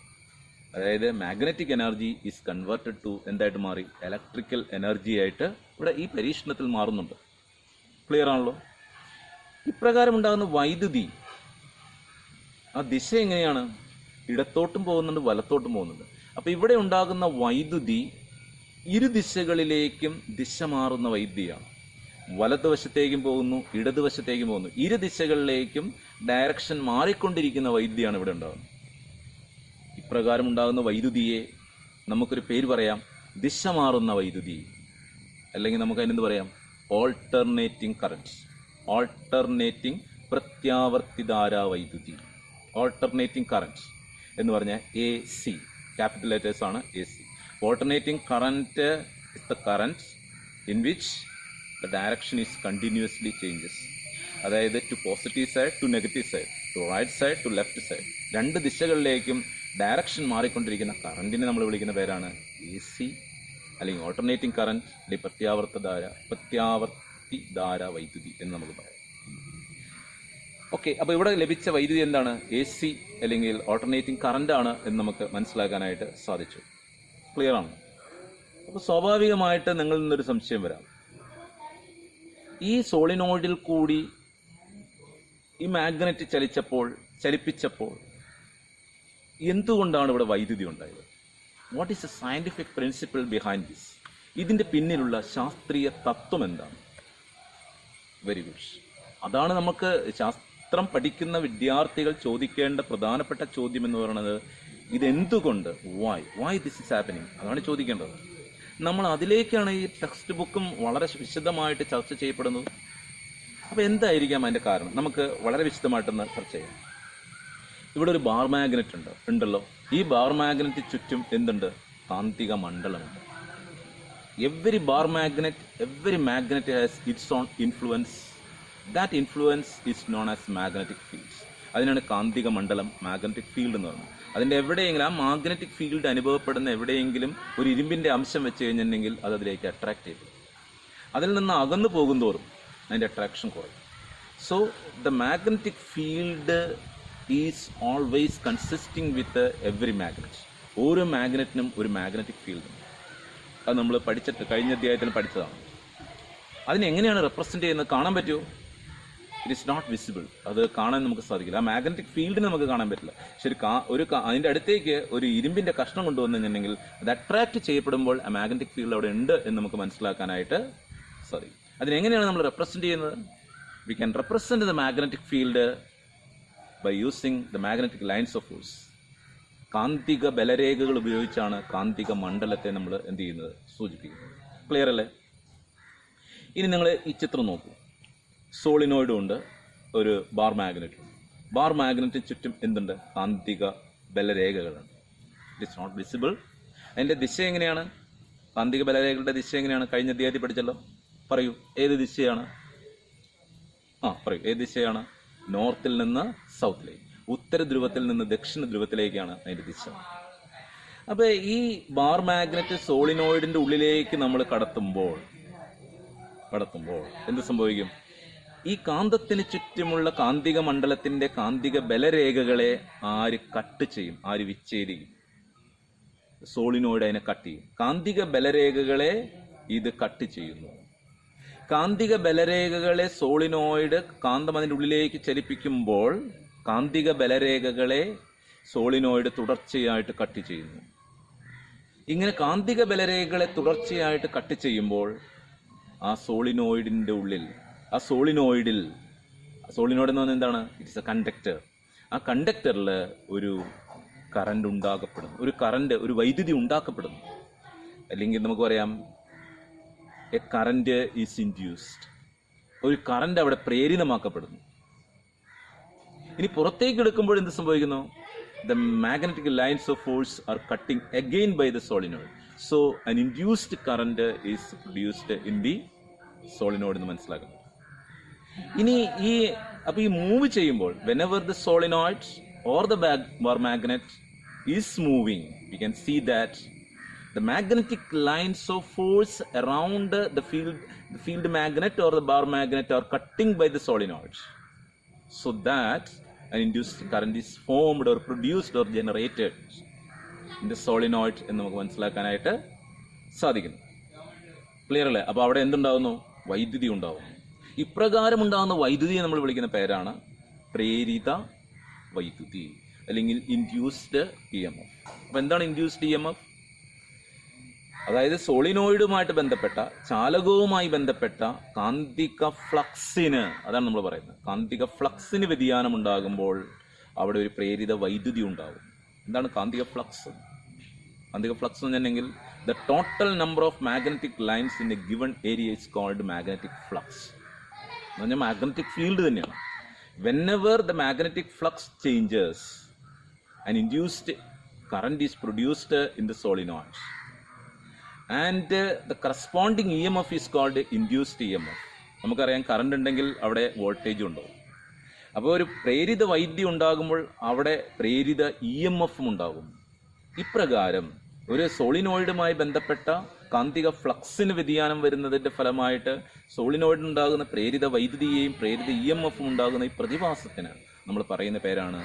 അതായത് magnetic energy is converted to എന്തായിട്ട് മാറി? ഇലക്ട്രിക്കൽ എനർജി ആയിട്ട് ഇവിടെ ഈ പരീക്ഷണത്തിൽ മാറുന്നുണ്ട്. ക്ലിയർ ആണല്ലോ? ഇപ്രകാരം ഉണ്ടാകുന്ന വൈദ്യുതി ആ ദിശ എങ്ങനെയാണ്? ഇടത്തോട്ടും പോകുന്നുണ്ട്, വലത്തോട്ടും പോകുന്നുണ്ട്. അപ്പൊ ഇവിടെ ഉണ്ടാകുന്ന വൈദ്യുതി ഇരു ദിശകളിലേക്കും ദിശ മാറുന്ന വൈദ്യുതിയാണ്. വലതുവശത്തേക്കും പോകുന്നു, ഇടതുവശത്തേക്കും പോകുന്നു. ഇരു ദിശകളിലേക്കും ഡയറക്ഷൻ മാറിക്കൊണ്ടിരിക്കുന്ന വൈദ്യുതിയാണ് ഇവിടെ ഉണ്ടാകുന്നത്. ഇപ്രകാരം ഉണ്ടാകുന്ന വൈദ്യുതിയെ നമുക്കൊരു പേര് പറയാം, ദിശ മാറുന്ന വൈദ്യുതി. അല്ലെങ്കിൽ നമുക്ക് അതിനെന്ത് പറയാം? ഓൾട്ടർനേറ്റിംഗ് കറന്റ്, ഓൾട്ടർനേറ്റിംഗ് പ്രത്യാവർത്തിധാരാ വൈദ്യുതി. ഓൾട്ടർനേറ്റിംഗ് കറന്റ് എന്ന് പറഞ്ഞാൽ AC, ക്യാപിറ്റൽ ലെറ്റേഴ്സ് ആണ് AC. Alternating current is the current in which the direction is continuously changes. അതായത് to positive side, to negative side, to right side, to left side, രണ്ട് ദിശകളിലേക്കും direction മാറിക്കൊണ്ടിരിക്കുന്ന കറണ്ടിനെ നമ്മൾ വിളിക്കുന്ന പേരാണ് AC അല്ലെങ്കിൽ ഓൾട്ടർനേറ്റിംഗ് കറന്റ് അല്ലെങ്കിൽ പ്രത്യാവർത്തിധാര വൈദ്യുതി എന്ന് നമുക്ക് പറയാം. ഓക്കെ, അപ്പോൾ ഇവിടെ ലഭിച്ച വൈദ്യുതി എന്താണ്? AC അല്ലെങ്കിൽ ഓൾട്ടർനേറ്റിംഗ് കറന്റ് ആണ് എന്ന് നമുക്ക് മനസ്സിലാക്കാനായിട്ട് സാധിച്ചു. ക്ലിയർ ആണ്? അപ്പോൾ സ്വാഭാവികമായിട്ട് നിങ്ങളിൽ നിന്നൊരു സംശയം വരാം. ഈ സോളിനോയിഡിൽ കൂടി ഈ മാഗ്നറ്റ് ചലിപ്പിച്ചപ്പോൾ എന്തുകൊണ്ടാണ് ഇവിടെ വൈദ്യുതി ഉണ്ടായത്? What is A scientific principle behind this? ഇതിന്റെ പിന്നിലുള്ള ശാസ്ത്രീയ തത്വം എന്താണ്? Very good. അതാണ് നമുക്ക് ശാസ്ത്രം പഠിക്കുന്ന വിദ്യാർത്ഥികൾ ചോദിക്കേണ്ട പ്രധാനപ്പെട്ട ചോദ്യം എന്ന് പറയുന്നത്. ഇതെന്തുകൊണ്ട്? Why this is happening? അതാണ് ചോദിക്കേണ്ടത്. നമ്മൾ അതിലേക്കാണ് ഈ ടെക്സ്റ്റ് ബുക്കും വളരെ വിശദമായിട്ട് ചർച്ച ചെയ്യപ്പെടുന്നത്. അപ്പോൾ എന്തായിരിക്കാം അതിൻ്റെ കാരണം? നമുക്ക് വളരെ വിശദമായിട്ടൊന്ന് ചർച്ച ചെയ്യാം. ഇവിടെ ഒരു ബാർ മാഗ്നറ്റ് ഉണ്ടല്ലോ. ഈ ബാർ മാഗ്നറ്റ് ചുറ്റും എന്തുണ്ട്? കാന്തിക മണ്ഡലമുണ്ട്. Every magnet has its own influence. That influence is known as magnetic fields. അതിനാണ് കാന്തിക മണ്ഡലം, മാഗ്നറ്റിക് ഫീൽഡ് എന്ന് പറയുന്നത്. അതിൻ്റെ എവിടെയെങ്കിലും ആ മാഗ്നറ്റിക് ഫീൽഡ് അനുഭവപ്പെടുന്ന എവിടെയെങ്കിലും ഒരു ഇരുമ്പിൻ്റെ അംശം വെച്ച് കഴിഞ്ഞിട്ടുണ്ടെങ്കിൽ അത് അതിലേക്ക് അട്രാക്ട് ചെയ്യും. അതിൽ നിന്ന് അകന്നു പോകുന്തോറും അതിൻ്റെ അട്രാക്ഷൻ കുറയും. So the magnetic field is always consisting with every magnet. ഓരോ മാഗ്നറ്റിനും ഒരു മാഗ്നറ്റിക് ഫീൽഡ് ഉണ്ട്. അത് നമ്മൾ പഠിച്ചിട്ട് കഴിഞ്ഞ അധ്യായത്തിൽ പഠിച്ചതാണ്. അതിനെങ്ങനെയാണ് റെപ്രസെന്റ് ചെയ്യുന്നത്? കാണാൻ പറ്റുമോ? It is not visible. അത് കാണാൻ നമുക്ക് സാധിക്കില്ല. ആ മാഗ്നറ്റിക് ഫീൽഡിനെ നമുക്ക് കാണാൻ പറ്റില്ല. ശരി, അതിന്റെ അടുത്തേക്ക് ഒരു ഇരുമ്പിന്റെ കഷ്ണം കൊണ്ടുവന്നിട്ടുണ്ടെങ്കിൽ അത് അട്രാക്ട് ചെയ്യപ്പെടുമ്പോൾ ആ മാഗ്നറ്റിക് ഫീൽഡ് അവിടെ ഉണ്ട് എന്ന് നമുക്ക് മനസ്സിലാക്കാനായിട്ട് സാധിക്കും. അതിനെങ്ങനെയാണ് നമ്മൾ റെപ്രസെന്റ് ചെയ്യുന്നത്? We can represent the magnetic field by using the magnetic lines of force. കാന്തിക ബലരേഖകൾ ഉപയോഗിച്ചാണ് കാന്തിക മണ്ഡലത്തെ നമ്മൾ എന്ത് ചെയ്യുന്നത്? സൂചിപ്പിക്കുന്നത്. ക്ലിയർ അല്ലേ? ഇനി നിങ്ങൾ ഈ ചിത്രം നോക്കൂ. സോളിനോയിഡും ഉണ്ട്, ഒരു ബാർ മാഗ്നറ്റും. ബാർ മാഗ്നറ്റിന് ചുറ്റും എന്തുണ്ട്? കാന്തിക ബലരേഖകളുണ്ട്. It is not visible. അതിൻ്റെ ദിശ എങ്ങനെയാണ്? കാന്തിക ബലരേഖകളുടെ ദിശ എങ്ങനെയാണ്? കഴിഞ്ഞ അധ്യായത്തിൽ പഠിച്ചല്ലോ. പറയൂ, ഏത് ദിശയാണ്? പറയൂ, ഏത് ദിശയാണ്? നോർത്തിൽ നിന്ന് സൗത്തിലേക്ക്, ഉത്തര ധ്രുവത്തിൽ നിന്ന് ദക്ഷിണ ധ്രുവത്തിലേക്കാണ് അതിൻ്റെ ദിശ. അപ്പോൾ ഈ ബാർ മാഗ്നറ്റ് സോളിനോയിഡിന്റെ ഉള്ളിലേക്ക് നമ്മൾ കടത്തുമ്പോൾ എന്ത് സംഭവിക്കും? ഈ കാന്തത്തിന് ചുറ്റുമുള്ള കാന്തിക മണ്ഡലത്തിന്റെ കാന്തിക ബലരേഖകളെ ആര് കട്ട് ചെയ്യും? ആര് വിച്ഛേദിക്കും? സോളിനോയിഡ് അതിനെ കട്ട് ചെയ്യും. കാന്തിക ബലരേഖകളെ ഇത് കട്ട് ചെയ്യുന്നു. കാന്തിക ബലരേഖകളെ സോളിനോയിഡ് കാന്തം അതിൻ്റെ ഉള്ളിലേക്ക് ചലിപ്പിക്കുമ്പോൾ കാന്തിക ബലരേഖകളെ സോളിനോയിഡ് തുടർച്ചയായിട്ട് കട്ട് ചെയ്യുന്നു. ഇങ്ങനെ കാന്തിക ബലരേഖകളെ തുടർച്ചയായിട്ട് കട്ട് ചെയ്യുമ്പോൾ ആ സോളിനോയിഡിന്റെ ഉള്ളിൽ, സോളിനോയിഡ് എന്ന് പറഞ്ഞാൽ എന്താണ്? It's A conductor. ആ കണ്ടക്ടറിൽ ഒരു കറണ്ട് ഉണ്ടാക്കപ്പെടുന്നു, ഒരു വൈദ്യുതി ഉണ്ടാക്കപ്പെടുന്നു. അല്ലെങ്കിൽ നമുക്ക് പറയാം എ കറന്റ് ഈസ് ഇൻഡ്യൂസ്ഡ്. ഒരു കറണ്ട് അവിടെ പ്രേരിതമാക്കപ്പെടുന്നു. ഇനി പുറത്തേക്ക് എടുക്കുമ്പോൾ എന്ത് സംഭവിക്കുന്നു? The magnetic lines of force are cutting again by the solenoid. So an induced current is produced in the solenoid എന്ന് മനസ്സിലാക്കുന്നു. ഇനി അപ്പൊ ഈ മൂവ് ചെയ്യുമ്പോൾ whenever the solenoid or the bar magnet is moving, we can see that the magnetic lines of force around the field magnet or the bar magnet are cutting by the solenoid, so that an induced current is formed or produced or generated in the solenoid എന്ന് നമുക്ക് മനസ്സിലാക്കാനായിട്ട് സാധിക്കുന്നു. Clear അല്ലേ? അപ്പോൾ അവിടെ എന്തുണ്ടാകുന്നു? വൈദ്യുതി ഉണ്ടാകുന്നു. ഇപ്രകാരം ഉണ്ടാകുന്ന വൈദ്യുതിയെ നമ്മൾ വിളിക്കുന്ന പേരാണ് പ്രേരിത വൈദ്യുതി, അല്ലെങ്കിൽ ഇൻഡ്യൂസ്ഡ് EMF. അപ്പോൾ എന്താണ് ഇൻഡ്യൂസ്ഡ് EMF? അതായത് സോളിനോയിഡുമായിട്ട് ബന്ധപ്പെട്ട, ചാലകവുമായി ബന്ധപ്പെട്ട കാന്തിക ഫ്ലക്സിന്, അതാണ് നമ്മൾ പറയുന്നത്, കാന്തിക ഫ്ലക്സിന് വ്യതിയാനം ഉണ്ടാകുമ്പോൾ അവിടെ ഒരു പ്രേരിത വൈദ്യുതി ഉണ്ടാകും. എന്താണ് കാന്തിക ഫ്ലക്സ്? കാന്തിക ഫ്ലക്സ് എന്ന് പറഞ്ഞിട്ടുണ്ടെങ്കിൽ the total number of magnetic lines in a given area is called magnetic flux. എന്ന് പറഞ്ഞാൽ മാഗ്നറ്റിക് ഫീൽഡ് തന്നെയാണ്. Whenever the magnetic flux changes, an induced current is produced in the solenoid, and the corresponding EMF is called induced EMF. നമുക്കറിയാം, current ഉണ്ടെങ്കിൽ അവിടെ voltage ഉണ്ടാവും. അപ്പോൾ ഒരു പ്രേരിത വൈദ്യുതി ഉണ്ടാകുമ്പോൾ അവിടെ പ്രേരിത EMFും ഉണ്ടാകും. ഇപ്രകാരം ഒരു സോളിനോയിഡുമായി ബന്ധപ്പെട്ട കാന്തിക ഫ്ലക്സിന് വ്യതിയാനം വരുന്നതിന്റെ ഫലമായിട്ട് സോളിനോയിഡിനുണ്ടാകുന്ന പ്രേരിത വൈദ്യുതിയെയും പ്രേരിത EMFും ഉണ്ടാകുന്ന ഈ പ്രതിഭാസത്തിന് നമ്മൾ പറയുന്ന പേരാണ്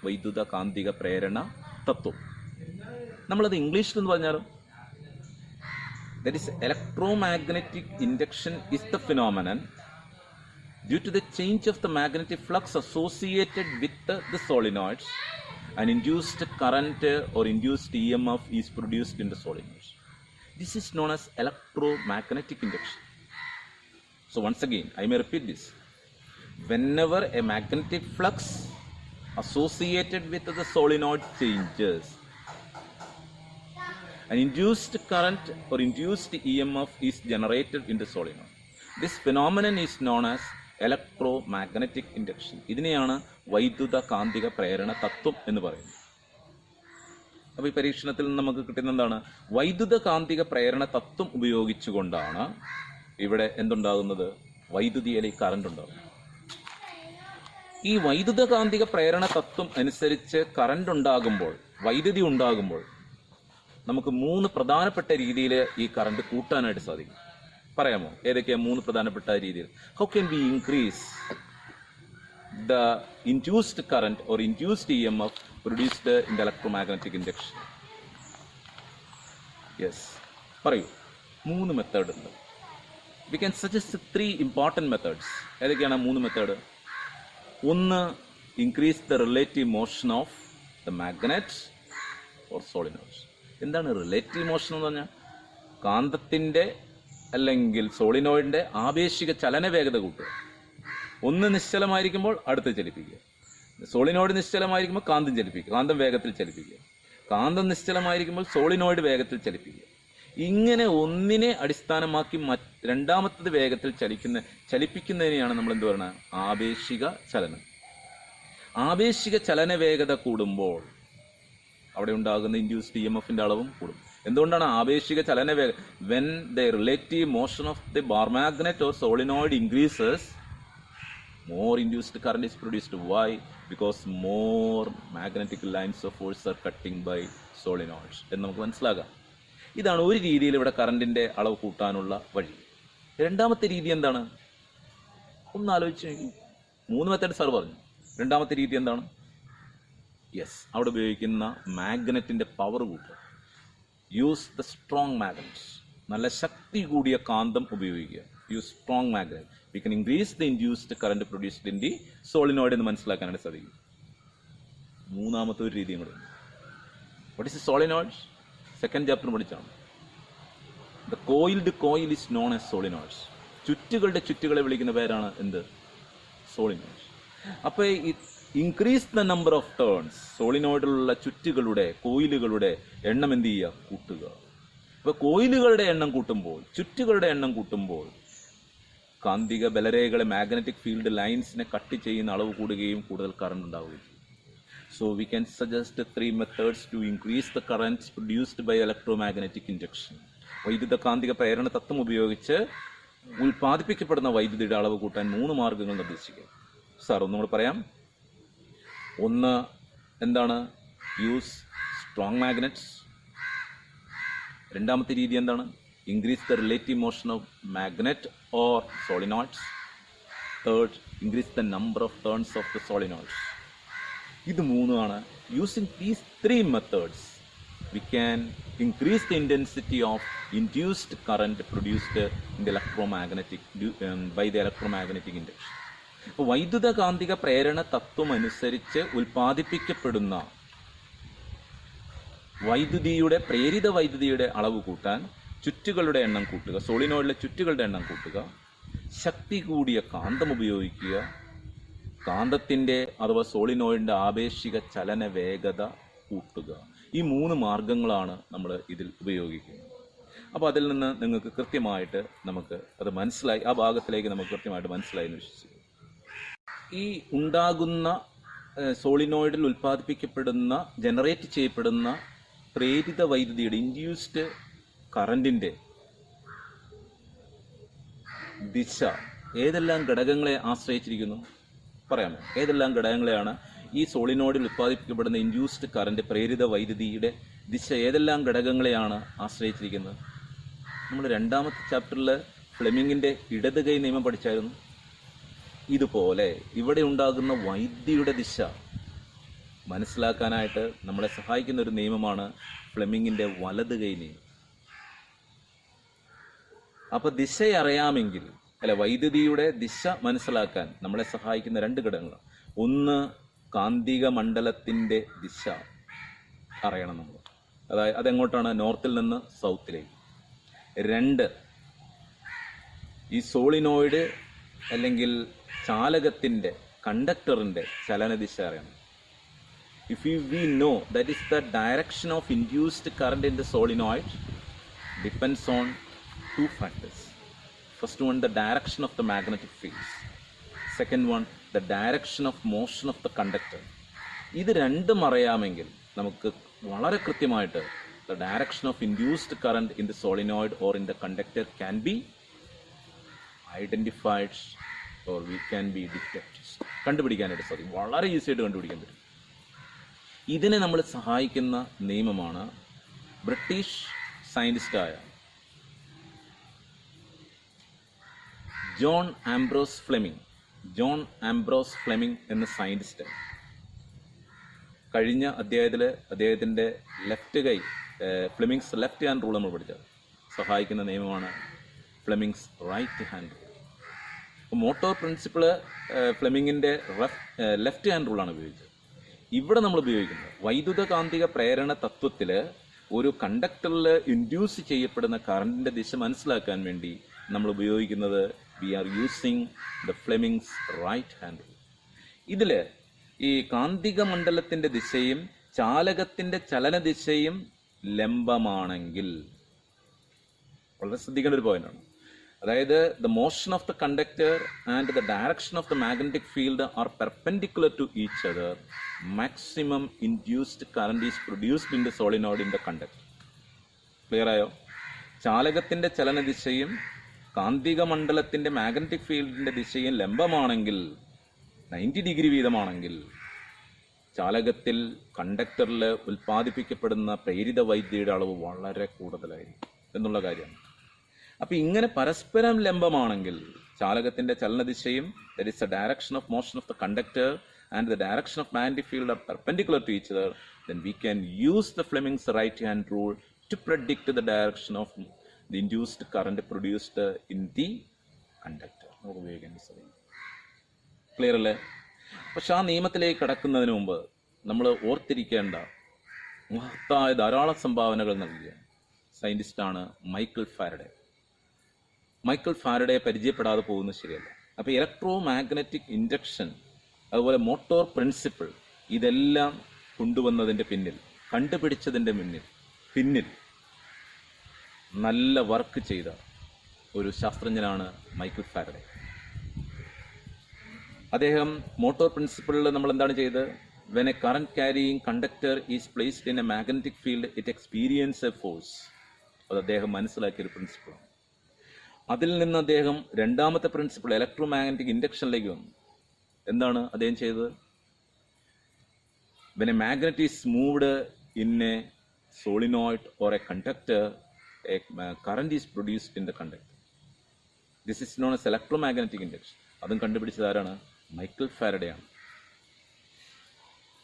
വൈദ്യുത കാന്തിക പ്രേരണ തത്വം. നമ്മളത് ഇംഗ്ലീഷിൽ എന്ന് പറഞ്ഞാലും that is electromagnetic induction is the phenomenon due to the change of the magnetic flux associated with the solenoid. An induced current or induced EMF is produced in the solenoid. This is known as electromagnetic induction. So once again, I may repeat this. Whenever a magnetic flux associated with the solenoid changes, an induced current or induced EMF is generated in the solenoid. This phenomenon is known as electromagnetic induction. ഇതിനെയാണ് വൈദ്യുത കാന്തിക പ്രേരണ തത്വം എന്ന് പറയുന്നത്. അപ്പോൾ ഈ പരീക്ഷണത്തിൽ നിന്ന് നമുക്ക് കിട്ടുന്ന എന്താണ്? വൈദ്യുത കാന്തിക പ്രേരണ തത്വം ഉപയോഗിച്ചുകൊണ്ടാണ് ഇവിടെ എന്തുണ്ടാകുന്നത്? വൈദ്യുതി അല്ലെങ്കിൽ കറണ്ട് ഉണ്ടാകും. ഈ വൈദ്യുത കാന്തിക പ്രേരണ തത്വം അനുസരിച്ച് കറണ്ട് ഉണ്ടാകുമ്പോൾ, വൈദ്യുതി ഉണ്ടാകുമ്പോൾ നമുക്ക് 3 പ്രധാനപ്പെട്ട രീതിയിൽ ഈ കറണ്ട് കൂട്ടാനായിട്ട് സാധിക്കും. പറയാമോ ഏതൊക്കെയാണ് 3 പ്രധാനപ്പെട്ട രീതികൾ? How can we increase the induced current or induced EMF produced in the electromagnetic induction? Yes, പറയൂ. 3 മെത്തേഡ് ഉണ്ട്. V can suggest 3 important methods. ഏതൊക്കെയാണ് 3 മെത്തേഡ്? ഒന്ന്, increase the relative motion of the magnet or solenoid. എന്താണ് relative motion എന്ന് പറഞ്ഞാൽ? കാന്തത്തിൻ്റെ അല്ലെങ്കിൽ സോളിനോയിഡിൻ്റെ ആപേക്ഷിക ചലന വേഗത കൂട്ടുക. ഒന്ന് നിശ്ചലമായിരിക്കുമ്പോൾ അടുത്ത് ചലിപ്പിക്കുക. സോളിനോയിഡ് നിശ്ചലമായിരിക്കുമ്പോൾ കാന്തം ചലിപ്പിക്കുക, കാന്തം വേഗത്തിൽ ചലിപ്പിക്കുക. കാന്തം നിശ്ചലമായിരിക്കുമ്പോൾ സോളിനോയിഡ് വേഗത്തിൽ ചലിപ്പിക്കുക. ഇങ്ങനെ ഒന്നിനെ അടിസ്ഥാനമാക്കി രണ്ടാമത്തത് വേഗത്തിൽ ചലിപ്പിക്കുന്നതിനെയാണ് നമ്മൾ എന്ത് പറയുന്നത്? ആപേക്ഷിക ചലനം. ആപേക്ഷിക ചലന വേഗത കൂടുമ്പോൾ അവിടെ ഉണ്ടാകുന്ന ഇൻഡ്യൂസ്ഡ് EMFന്റെ അളവും കൂടും. എന്തുകൊണ്ടാണ് ആപേക്ഷിക ചലന വേഗത? When the relative motion of the bar magnet or solenoid increases, more induced current is produced. Why? Because more magnetic lines of force are cutting by solenoids എന്ന് നമുക്ക് മനസ്സിലാകാം. ഇതാണ് ഒരു രീതിയിൽ ഇവിടെ കറണ്ടിന്റെ അളവ് കൂട്ടാനുള്ള വഴി. രണ്ടാമത്തെ രീതി എന്താണ്? ഒന്ന് ആലോചിച്ച് നോക്കി. 3 മെത്തേഡ് സാർ പറഞ്ഞു. രണ്ടാമത്തെ രീതി എന്താണ്? യെസ്, അവിടെ ഉപയോഗിക്കുന്ന മാഗ്നറ്റിന്റെ പവർ കൂട്ടുക. Use the strong magnets. നല്ല ശക്തി കൂടിയ കാന്തം ഉപയോഗിക്കുക. Use strong magnet. We can increase the induced current produced in the solenoid എന്ന് മനസ്സിലാക്കാനാണ് സാധിക്കും. മൂന്നാമത്തെ ഒരു രീതിയും കൂടെ. What is the solenoid? Second chapter പഠിച്ചാണ്. The coiled coil is known as solenoids. ചുറ്റുകളെ വിളിക്കുന്ന പേരാണ് എന്ത്? സോളിനോയിഡ്. അപ്പോൾ increase the number of turns. സോളിനോയിഡിലുള്ള കോയിലുകളുടെ എണ്ണം എന്ത് ചെയ്യുക? കൂട്ടുക. അപ്പോൾ കോയിലുകളുടെ എണ്ണം കൂട്ടുമ്പോൾ, ചുറ്റുകളുടെ എണ്ണം കൂട്ടുമ്പോൾ കാന്തിക ബലരേഖകളെ, മാഗ്നറ്റിക് ഫീൽഡ് ലൈൻസിനെ കട്ട് ചെയ്യുന്ന അളവ് കൂടുകയും കൂടുതൽ കറണ്ട് ഉണ്ടാവുകയും ചെയ്യും. So we can suggest 3 methods to increase the current produced by electromagnetic induction. വൈദ്യുത കാന്തിക പ്രേരണ തത്വം ഉപയോഗിച്ച് ഉൽപ്പാദിപ്പിക്കപ്പെടുന്ന വൈദ്യുതിയുടെ അളവ് കൂട്ടാൻ 3 മാർഗങ്ങൾ നിർദ്ദേശിക്കുക. സാർ ഒന്നുകൂടെ പറയാം. ഒന്ന് എന്താണ്? Use strong magnets. രണ്ടാമത്തെ രീതി എന്താണ്? Increase the relative motion of magnet or solenoids. Third, increase the number of turns of the solenoids. ഇത് 3 ആണ്. Using these 3 methods, we can increase the intensity of induced current produced in the by the electromagnetic induction. അപ്പോൾ വൈദ്യുത കാന്തിക പ്രേരണ തത്വം അനുസരിച്ച് ഉൽപ്പാദിപ്പിക്കപ്പെടുന്ന പ്രേരിത വൈദ്യുതിയുടെ അളവ് കൂട്ടാൻ ചുറ്റുകളുടെ എണ്ണം കൂട്ടുക, സോളിനോയിഡിലെ ചുറ്റുകളുടെ എണ്ണം കൂട്ടുക, ശക്തി കൂടിയ കാന്തം ഉപയോഗിക്കുക, കാന്തത്തിൻ്റെ അഥവാ സോളിനോയിഡിൻ്റെ ആപേക്ഷിക ചലന വേഗത കൂട്ടുക. ഈ 3 മാർഗങ്ങളാണ് നമ്മൾ ഇതിൽ ഉപയോഗിക്കുന്നത്. അപ്പോൾ അതിൽ നിന്ന് നിങ്ങൾക്ക് കൃത്യമായിട്ട് നമുക്ക് അത് മനസ്സിലായി, ആ ഭാഗത്തിലേക്ക് നമുക്ക് കൃത്യമായിട്ട് മനസ്സിലായി എന്ന് വിശ്വസിക്കുന്നു. ഈ ഉണ്ടാകുന്ന സോളിനോയിഡിൽ ഉൽപ്പാദിപ്പിക്കപ്പെടുന്ന, ജനറേറ്റ് ചെയ്യപ്പെടുന്ന പ്രേരിത വൈദ്യുതിയുടെ ഇൻഡ്യൂസ്ഡ് കറണ്ടിൻ്റെ ദിശ ഏതെല്ലാം ഘടകങ്ങളെ ആശ്രയിച്ചിരിക്കുന്നു? പറയാമോ? ഏതെല്ലാം ഘടകങ്ങളെയാണ് ഈ സോളിനോയിഡിൽ ഉൽപ്പാദിപ്പിക്കപ്പെടുന്ന ഇൻഡ്യൂസ്ഡ് കറണ്ട്, പ്രേരിത വൈദ്യുതിയുടെ ദിശ ഏതെല്ലാം ഘടകങ്ങളെയാണ് ആശ്രയിച്ചിരിക്കുന്നത്? നമ്മൾ 2ാമത്തെ ചാപ്റ്ററിൽ ഫ്ലെമിങ്ങിൻ്റെ ഇടത് കൈ നിയമം പഠിച്ചായിരുന്നു. ഇതുപോലെ ഇവിടെ ഉണ്ടാകുന്ന വൈദ്യുതിയുടെ ദിശ മനസ്സിലാക്കാനായിട്ട് നമ്മളെ സഹായിക്കുന്ന ഒരു നിയമമാണ് ഫ്ലെമിങ്ങിൻ്റെ വലത് കൈ നിയമം. അപ്പോൾ ദിശ അറിയാമെങ്കിൽ, വൈദ്യുതിയുടെ ദിശ മനസ്സിലാക്കാൻ നമ്മളെ സഹായിക്കുന്ന 2 ഘടകങ്ങളാണ്. ഒന്ന്, കാന്തിക മണ്ഡലത്തിൻ്റെ ദിശ അറിയണം നമ്മൾ. അതായത് അതെങ്ങോട്ടാണ്? നോർത്തിൽ നിന്ന് സൗത്തിലേക്ക്. 2, ഈ സോളിനോയിഡ് അല്ലെങ്കിൽ ചാലകത്തിൻ്റെ, കണ്ടക്ടറിൻ്റെ ചലനദിശ അറിയണം. If we know that is the direction of induced current in the solenoid depends on 2 factors. First one, the direction of the magnetic fields. Second one, the direction of motion of the conductor. ഇത് രണ്ടും അറിയാമെങ്കിൽ നമുക്ക് വളരെ കൃത്യമായിട്ട് the direction of induced current in the solenoid or in the conductor can be identified or we can be detected. കണ്ടുപിടിക്കാനായിട്ട് സാധിക്കും. വളരെ easy ആയിട്ട് കണ്ടുപിടിക്കാൻ പറ്റും. ഇതിനെ നമ്മൾ സഹായിക്കുന്ന നിയമമാണ് ബ്രിട്ടീഷ് സയൻറ്റിസ്റ്റായ ജോൺ ആംബ്രോസ് ഫ്ലെമിംഗ് എന്ന സയൻറ്റിസ്റ്റ് കഴിഞ്ഞ അധ്യായത്തിൽ അദ്ദേഹത്തിൻ്റെ ലെഫ്റ്റ് കൈ ഫ്ലെമിങ്സ് ലെഫ്റ്റ് ഹാൻഡ് റൂൾ നമ്മൾ പഠിച്ചത്. സഹായിക്കുന്ന നിയമമാണ് ഫ്ലെമിങ്സ് റൈറ്റ് ഹാൻഡ് റൂൾ. അപ്പോൾ മോട്ടോർ പ്രിൻസിപ്പിള് ഫ്ലെമിങ്ങിൻ്റെ ലെഫ്റ്റ് ഹാൻഡ് റൂളാണ് ഉപയോഗിച്ചത്. ഇവിടെ നമ്മൾ ഉപയോഗിക്കുന്നത് വൈദ്യുത കാന്തിക പ്രേരണ തത്വത്തിൽ ഒരു കണ്ടക്ടറിൽ ഇൻഡ്യൂസ് ചെയ്യപ്പെടുന്ന കറണ്ടിൻ്റെ ദിശ മനസ്സിലാക്കാൻ വേണ്ടി നമ്മൾ ഉപയോഗിക്കുന്നത് we are using the Fleming's right hand rule. ഇതിൽ ഈ കാന്തിക മണ്ഡലത്തിൻ്റെ ദിശയും ചാലകത്തിൻ്റെ ചലനദിശയും ലംബമാണെങ്കിൽ, വളരെ ശ്രദ്ധിക്കേണ്ട ഒരു പോയിന്റാണ്. അതായത് the motion of the conductor and the direction of the magnetic field are perpendicular to each other, maximum induced current is produced in the solenoid in the conductor. Clear ആയോ? ചാലകത്തിന്റെ ചലനദിശയും കാന്തിക മണ്ഡലത്തിന്റെ മാഗ്നറ്റിക് ഫീൽഡിന്റെ ദിശയും ലംബമാണെങ്കിൽ, 90 ഡിഗ്രി വീതമാണെങ്കിൽ, ചാലകത്തിൽ കണ്ടക്ടറിൽ ഉൽപ്പാദിപ്പിക്കപ്പെടുന്ന പ്രേരിത വൈദ്യുതിയുടെ അളവ് വളരെ കൂടുതലായിരിക്കും എന്നുള്ള കാര്യമാണ്. അപ്പൊ ഇങ്ങനെ പരസ്പരം ലംബമാണെങ്കിൽ, ചാലകത്തിന്റെ ചലനദിശയും that is the direction of motion of the conductor and the direction of magnetic field are perpendicular to each other, then we can use the Fleming's right hand rule to predict the direction of the induced current produced in the conductor. നമുക്ക് ഉപയോഗിക്കാൻ സാധിക്കും. Clear അല്ലേ? പക്ഷെ ആ നിയമത്തിലേക്ക് കടക്കുന്നതിന് മുമ്പ് നമ്മൾ ഓർത്തിരിക്കേണ്ട മഹത്തായ ധാരാളം സംഭാവനകൾ നൽകിയ സയന്റിസ്റ്റാണ് മൈക്കിൾ ഫാരഡെ. മൈക്കിൾ ഫാരഡയെ പരിചയപ്പെടാതെ പോകുന്നത് ശരിയല്ല. അപ്പോൾ ഇലക്ട്രോ മാഗ്നറ്റിക് ഇൻഡക്ഷൻ, അതുപോലെ മോട്ടോർ പ്രിൻസിപ്പിൾ, ഇതെല്ലാം കൊണ്ടുവന്നതിൻ്റെ പിന്നിൽ, കണ്ടുപിടിച്ചതിൻ്റെ പിന്നിൽ നല്ല വർക്ക് ചെയ്ത ഒരു ശാസ്ത്രജ്ഞനാണ് മൈക്കിൾ ഫാരഡെ. അദ്ദേഹം മോട്ടോർ പ്രിൻസിപ്പിളിൽ നമ്മൾ എന്താണ് ചെയ്തത്? When a current carrying conductor is placed in a magnetic field it experience a force. അത് അദ്ദേഹം മനസ്സിലാക്കിയൊരു പ്രിൻസിപ്പിളാണ്. അതിൽ നിന്ന് അദ്ദേഹം രണ്ടാമത്തെ പ്രിൻസിപ്പിൾ ഇലക്ട്രോ മാഗ്നറ്റിക് ഇൻഡക്ഷനിലേക്ക് വന്നു. എന്താണ് അദ്ദേഹം ചെയ്തത്? When a magnet is moved in a solenoid or a conductor, a current is produced in the conductor. This is known as electromagnetic induction. അതും കണ്ടുപിടിച്ചത് ആരാണ്? മൈക്കിൾ ഫാരഡെയാണ്.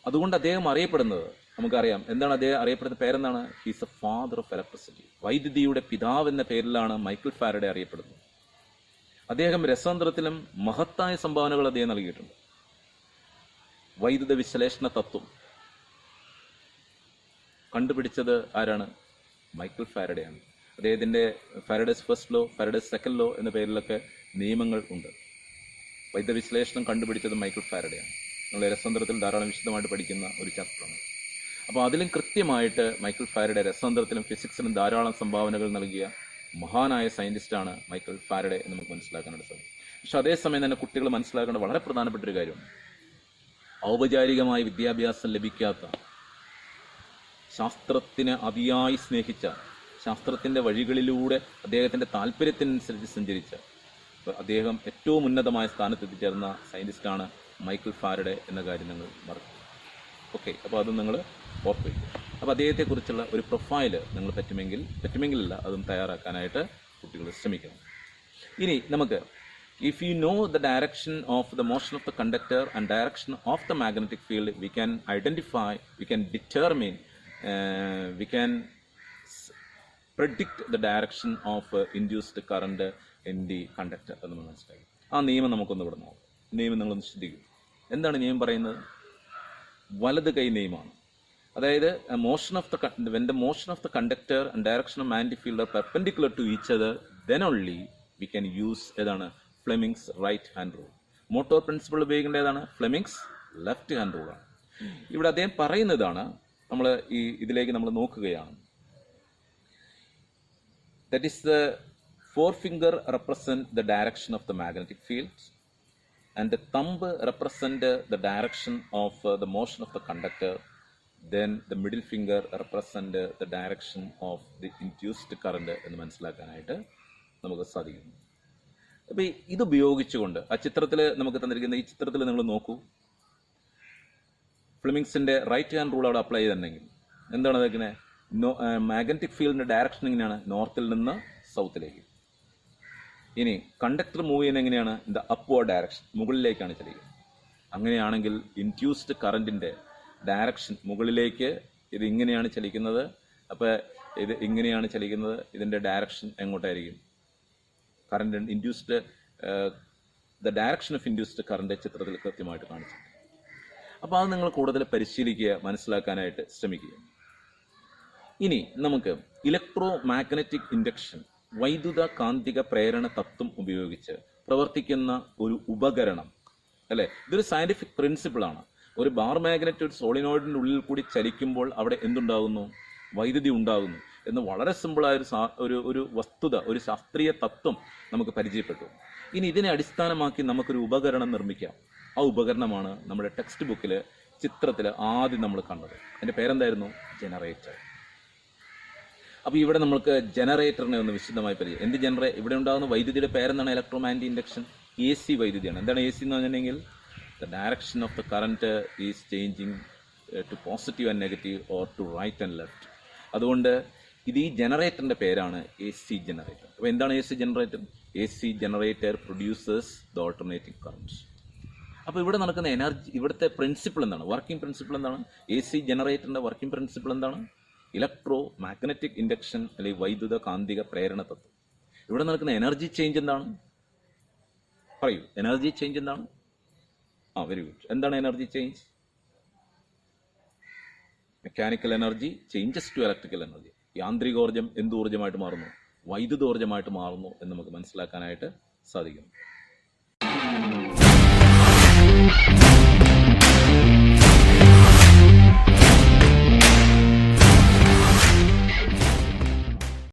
അതുകൊണ്ട് അദ്ദേഹം അറിയപ്പെടുന്നത്, നമുക്കറിയാം എന്താണ് അദ്ദേഹം അറിയപ്പെടുന്ന പേരെന്താണ്? He's A father of electricity. വൈദ്യുതിയുടെ പിതാവ് എന്ന പേരിലാണ് മൈക്കിൾ ഫാരഡെ അറിയപ്പെടുന്നത്. അദ്ദേഹം രസതന്ത്രത്തിലും മഹത്തായ സംഭാവനകൾ അദ്ദേഹം നൽകിയിട്ടുണ്ട്. വൈദ്യുത വിശ്ലേഷണ തത്വം കണ്ടുപിടിച്ചത് ആരാണ്? മൈക്കിൾ ഫാരഡെയാണ്. അദ്ദേഹത്തിൻ്റെ Faraday's first law, Faraday's second law എന്ന പേരിലൊക്കെ നിയമങ്ങൾ ഉണ്ട്. വൈദ്യുത വിശ്ലേഷണം കണ്ടുപിടിച്ചത് മൈക്കിൾ ഫാരഡെയാണ്. നമ്മൾ രസതന്ത്രത്തിൽ ധാരാളം വിശദമായിട്ട് പഠിക്കുന്ന ഒരു ചാപ്റ്ററാണ്. അപ്പോൾ അതിലും കൃത്യമായിട്ട് മൈക്കിൾ ഫാരഡെ രസതന്ത്രത്തിലും ഫിസിക്സിലും ധാരാളം സംഭാവനകൾ നൽകിയ മഹാനായ സയൻറ്റിസ്റ്റാണ് മൈക്കിൾ ഫാരഡെ എന്ന് നമുക്ക് മനസ്സിലാക്കാനായിട്ട് സാധിക്കും. പക്ഷെ അതേസമയം തന്നെ കുട്ടികൾ മനസ്സിലാക്കേണ്ട വളരെ പ്രധാനപ്പെട്ട ഒരു കാര്യമാണ്, ഔപചാരികമായ വിദ്യാഭ്യാസം ലഭിക്കാത്ത, ശാസ്ത്രത്തിന് അതിയായി സ്നേഹിച്ച, ശാസ്ത്രത്തിൻ്റെ വഴികളിലൂടെ അദ്ദേഹത്തിൻ്റെ താല്പര്യത്തിനനുസരിച്ച് സഞ്ചരിച്ച, അദ്ദേഹം ഏറ്റവും ഉന്നതമായ സ്ഥാനത്ത് എത്തിച്ചേർന്ന സയൻറ്റിസ്റ്റാണ് മൈക്കിൾ ഫാരഡെ എന്ന കാര്യം നിങ്ങൾ മറക്കും. ഓക്കെ, അപ്പോൾ അത് നിങ്ങൾ ഓർത്ത് വയ്ക്കും. അപ്പോൾ അദ്ദേഹത്തെക്കുറിച്ചുള്ള ഒരു പ്രൊഫൈല് നിങ്ങൾ പറ്റുമെങ്കിലല്ല അതും തയ്യാറാക്കാനായിട്ട് കുട്ടികൾ ശ്രമിക്കണം. ഇനി നമുക്ക് if you know the direction of the motion of the conductor and direction of the magnetic field, we can identify, we can determine, we can predict the direction of induced current in the conductor എന്ന് മനസ്സിലാക്കി. ആ നിയമം നമുക്കൊന്ന് ഇവിടെ നോക്കാം. നിയമം നിങ്ങളൊന്ന് ശ്രദ്ധിക്കും. എന്താണ് നിയമം പറയുന്നത്? വലത് കൈ നിയമമാണ്. അതായത് motion of the when the motion of the conductor and direction of magnetic field are perpendicular to each other, then only we can use ഏതാണ്? Fleming's right hand rule. Motor principle ഉപയോഗിക്കേണ്ട ഏതാണ്? ഫ്ലെമിങ്സ് ലെഫ്റ്റ് ഹാൻഡ് റൂളാണ്. ഇവിടെ അദ്ദേഹം പറയുന്നതാണ്, നമ്മൾ ഇതിലേക്ക് നമ്മൾ നോക്കുകയാണ്. That is the forefinger represent the direction of the magnetic field and the thumb represent the direction of the motion of the conductor, then the middle finger represent the direction of the induced current എന്ന് മനസ്സിലാക്കാനായിട്ട് നമുക്ക് സാധിക്കും. അപ്പോൾ ഇത് ഉപയോഗിച്ചുകൊണ്ട് ആ ചിത്രത്തിൽ നമുക്ക് തന്നിരിക്കുന്ന ഈ ചിത്രത്തിൽ നിങ്ങൾ നോക്കൂ. ഫ്ലെമിങ്സിന്റെ റൈറ്റ് ഹാൻഡ് റൂൾ അവിടെ അപ്ലൈ ചെയ്തിട്ടുണ്ടെങ്കിൽ എന്താണ് അതൊക്കെ? മാഗ്നറ്റിക് ഫീൽഡിന്റെ ഡയറക്ഷൻ എങ്ങനെയാണ്? നോർത്തിൽ നിന്ന് സൗത്തിലേക്ക്. ഇനി കണ്ടക്ടർ മൂവ് ചെയ്യുന്നത് എങ്ങനെയാണ്? ദ അപ്വേർഡ് ഡയറക്ഷൻ, മുകളിലേക്കാണ് ചലിക്കുക. അങ്ങനെയാണെങ്കിൽ ഇൻഡ്യൂസ്ഡ് കറണ്ടിന്റെ ഡയറക്ഷൻ മുകളിലേക്ക് ഇത് ഇങ്ങനെയാണ് ചലിക്കുന്നത്. അപ്പോൾ ഇത് ഇങ്ങനെയാണ് ചലിക്കുന്നത്. ഇതിൻ്റെ ഡയറക്ഷൻ എങ്ങോട്ടായിരിക്കും? Current induced, the direction of induced current ചിത്രത്തിൽ കൃത്യമായിട്ട് കാണിച്ചിട്ടുണ്ട്. അപ്പോൾ അത് നിങ്ങൾ കൂടുതൽ പരിശീലിക്കുക, മനസ്സിലാക്കാനായിട്ട് ശ്രമിക്കുക. ഇനി നമുക്ക് ഇലക്ട്രോ മാഗ്നറ്റിക് ഇൻഡക്ഷൻ, വൈദ്യുത കാന്തിക പ്രേരണ തത്വം ഉപയോഗിച്ച് പ്രവർത്തിക്കുന്ന ഒരു ഉപകരണം അല്ലേ. ഇതൊരു സയന്റിഫിക് പ്രിൻസിപ്പിളാണ്. ഒരു ബാർ മാഗ്നറ്റ് ഒരു സോളിനോയിഡിൻ്റെ ഉള്ളിൽ കൂടി ചലിക്കുമ്പോൾ അവിടെ എന്തുണ്ടാകുന്നു? വൈദ്യുതി ഉണ്ടാകുന്നു എന്ന് വളരെ സിമ്പിളായ ഒരു വസ്തുത, ഒരു ശാസ്ത്രീയ തത്വം നമുക്ക് പരിചയപ്പെട്ടു. ഇനി ഇതിനെ അടിസ്ഥാനമാക്കി നമുക്കൊരു ഉപകരണം നിർമ്മിക്കാം. ആ ഉപകരണമാണ് നമ്മുടെ ടെക്സ്റ്റ് ബുക്കിൽ ചിത്രത്തിൽ ആദ്യം നമ്മൾ കണ്ടത്. അതിൻ്റെ പേരെന്തായിരുന്നു? ജനറേറ്റർ. അപ്പോൾ ഇവിടെ നമുക്ക് ജനറേറ്ററിനെ ഒന്ന് വിശദമായി പരിചയം. ഇവിടെ ഉണ്ടാകുന്ന വൈദ്യുതിയുടെ പേരെന്താണ്? Electromagnetic induction. AC വൈദ്യുതിയാണ്. എന്താണ് AC എന്ന് പറഞ്ഞിട്ടുണ്ടെങ്കിൽ the direction of the current is changing to positive and negative or to right and left. അതുകൊണ്ട് ഇത് ഈ ജനറേറ്ററിൻ്റെ പേരാണ് AC ജനറേറ്റർ. അപ്പോൾ എന്താണ് AC generator? AC generator producers the alternating currents. അപ്പോൾ ഇവിടെ നടക്കുന്ന എനർജി, ഇവിടുത്തെ പ്രിൻസിപ്പിൾ എന്താണ്? വർക്കിംഗ് പ്രിൻസിപ്പിൾ എന്താണ്? AC ജനറേറ്ററിൻ്റെ വർക്കിംഗ് പ്രിൻസിപ്പിൾ എന്താണ്? ഇലക്ട്രോ മാഗ്നറ്റിക് ഇൻഡക്ഷൻ അല്ലെങ്കിൽ വൈദ്യുത കാന്തിക പ്രേരണ തത്വം. ഇവിടെ നടക്കുന്ന എനർജി ചേഞ്ച് എന്താണ്? പറയൂ, എനർജി ചേഞ്ച് എന്താണ്? Very good. എന്താണ് energy change? Mechanical energy changes to electrical energy. യാന്ത്രികോർജ്ജം എന്ത് ഊർജ്ജമായിട്ട് മാറുന്നു? വൈദ്യുതോർജ്ജമായിട്ട് മാറുന്നു എന്ന് നമുക്ക് മനസ്സിലാക്കാനായിട്ട് സാധിക്കും.